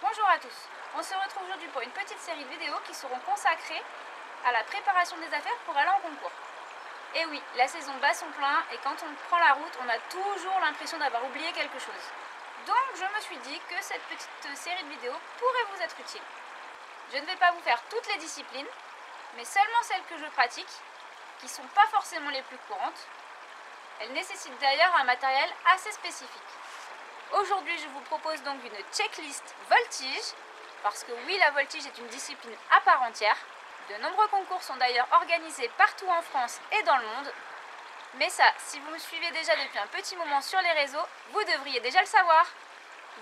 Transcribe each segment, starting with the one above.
Bonjour à tous, on se retrouve aujourd'hui pour une petite série de vidéos qui seront consacrées à la préparation des affaires pour aller en concours. Et oui, la saison bat son plein et quand on prend la route, on a toujours l'impression d'avoir oublié quelque chose. Donc je me suis dit que cette petite série de vidéos pourrait vous être utile. Je ne vais pas vous faire toutes les disciplines, mais seulement celles que je pratique, qui ne sont pas forcément les plus courantes. Elles nécessitent d'ailleurs un matériel assez spécifique. Aujourd'hui, je vous propose donc une checklist voltige, parce que oui, la voltige est une discipline à part entière. De nombreux concours sont d'ailleurs organisés partout en France et dans le monde. Mais ça, si vous me suivez déjà depuis un petit moment sur les réseaux, vous devriez déjà le savoir.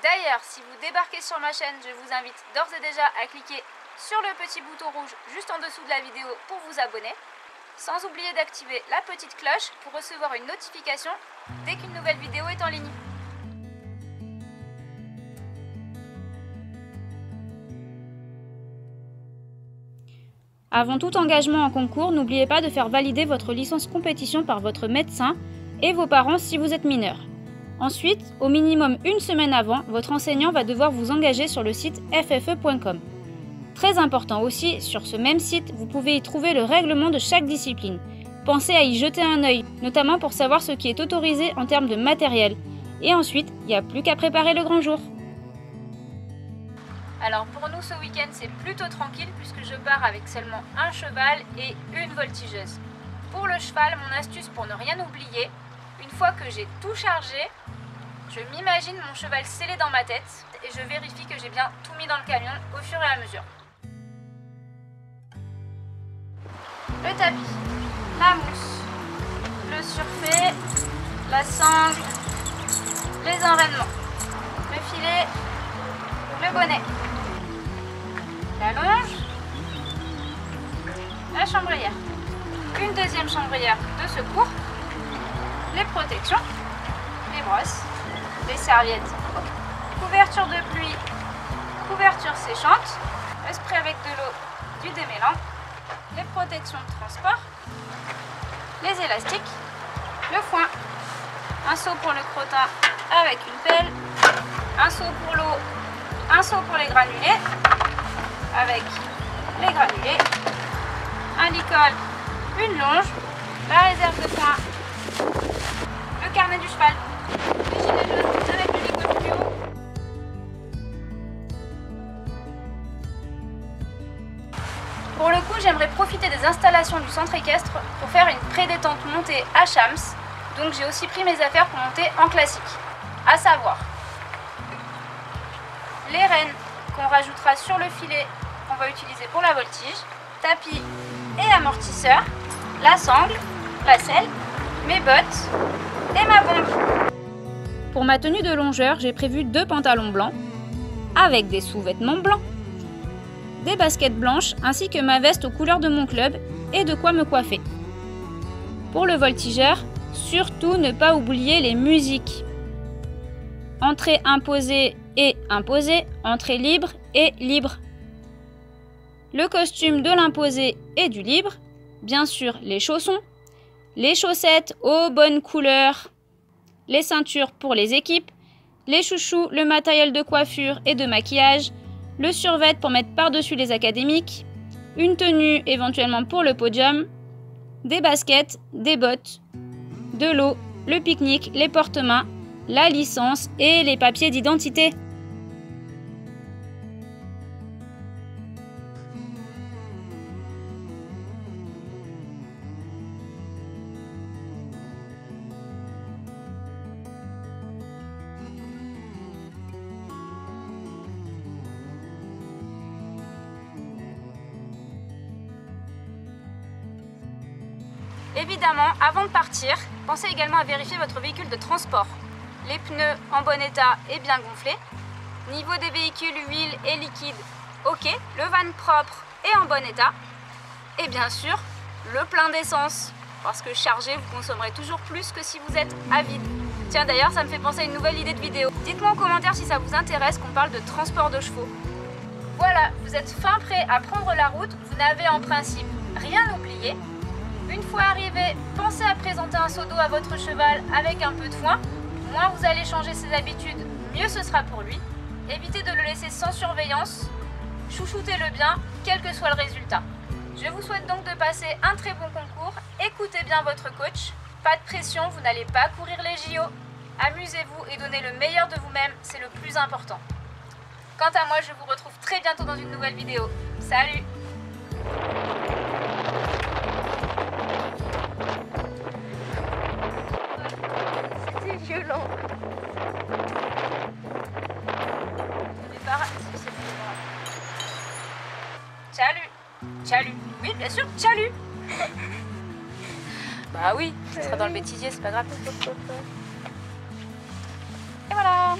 D'ailleurs, si vous débarquez sur ma chaîne, je vous invite d'ores et déjà à cliquer sur le petit bouton rouge juste en dessous de la vidéo pour vous abonner. Sans oublier d'activer la petite cloche pour recevoir une notification dès qu'une nouvelle vidéo est en ligne. Avant tout engagement en concours, n'oubliez pas de faire valider votre licence compétition par votre médecin et vos parents si vous êtes mineur. Ensuite, au minimum une semaine avant, votre enseignant va devoir vous engager sur le site ffe.com. Très important aussi, sur ce même site, vous pouvez y trouver le règlement de chaque discipline. Pensez à y jeter un œil, notamment pour savoir ce qui est autorisé en termes de matériel. Et ensuite, il n'y a plus qu'à préparer le grand jour. Alors pour nous ce week-end c'est plutôt tranquille puisque je pars avec seulement un cheval et une voltigeuse. Pour le cheval, mon astuce pour ne rien oublier, une fois que j'ai tout chargé, je m'imagine mon cheval scellé dans ma tête et je vérifie que j'ai bien tout mis dans le camion au fur et à mesure. Le tapis, la mousse, le surfait, la sangle, les enraînements, le filet, le bonnet, la longe, la chambrière, une deuxième chambrière de secours, les protections, les brosses, les serviettes, couverture de pluie, couverture séchante, le spray avec de l'eau, du démêlant, les protections de transport, les élastiques, le foin, un seau pour le crottin avec une pelle, un seau pour l'eau, un seau pour les granulés avec les granulés, un licol, une longe, la réserve de foin, le carnet du cheval, les gilets jaunes avec le licol fluo. Pour le coup, j'aimerais profiter des installations du centre équestre pour faire une pré-détente montée à Chams, donc j'ai aussi pris mes affaires pour monter en classique, à savoir les rênes qu'on rajoutera sur le filet qu'on va utiliser pour la voltige, tapis et amortisseur, la sangle, la selle, mes bottes et ma bombe. Pour ma tenue de longeur, j'ai prévu 2 pantalons blancs avec des sous-vêtements blancs, des baskets blanches ainsi que ma veste aux couleurs de mon club et de quoi me coiffer. Pour le voltigeur, surtout ne pas oublier les musiques. Entrée imposée et imposé, entrée libre et libre. Le costume de l'imposé et du libre, bien sûr les chaussons, les chaussettes aux bonnes couleurs, les ceintures pour les équipes, les chouchous, le matériel de coiffure et de maquillage, le survêt pour mettre par-dessus les académiques, une tenue éventuellement pour le podium, des baskets, des bottes, de l'eau, le pique-nique, les porte-mains, la licence et les papiers d'identité. Évidemment, avant de partir, pensez également à vérifier votre véhicule de transport. Les pneus en bon état et bien gonflés. Niveau des véhicules, huile et liquide, ok. Le van propre et en bon état. Et bien sûr, le plein d'essence. Parce que chargé, vous consommerez toujours plus que si vous êtes à vide. Tiens, d'ailleurs, ça me fait penser à une nouvelle idée de vidéo. Dites-moi en commentaire si ça vous intéresse qu'on parle de transport de chevaux. Voilà, vous êtes fin prêt à prendre la route. Vous n'avez en principe rien oublié. Une fois arrivé, pensez à présenter un seau d'eau à votre cheval avec un peu de foin. Moins vous allez changer ses habitudes, mieux ce sera pour lui. Évitez de le laisser sans surveillance. Chouchoutez-le bien, quel que soit le résultat. Je vous souhaite donc de passer un très bon concours. Écoutez bien votre coach. Pas de pression, vous n'allez pas courir les JO. Amusez-vous et donnez le meilleur de vous-même, c'est le plus important. Quant à moi, je vous retrouve très bientôt dans une nouvelle vidéo. Salut! C'était violent. Salut! Salut! Oui, bien sûr, salut! Bah oui, ce sera dans le bêtisier, c'est pas grave. Et voilà!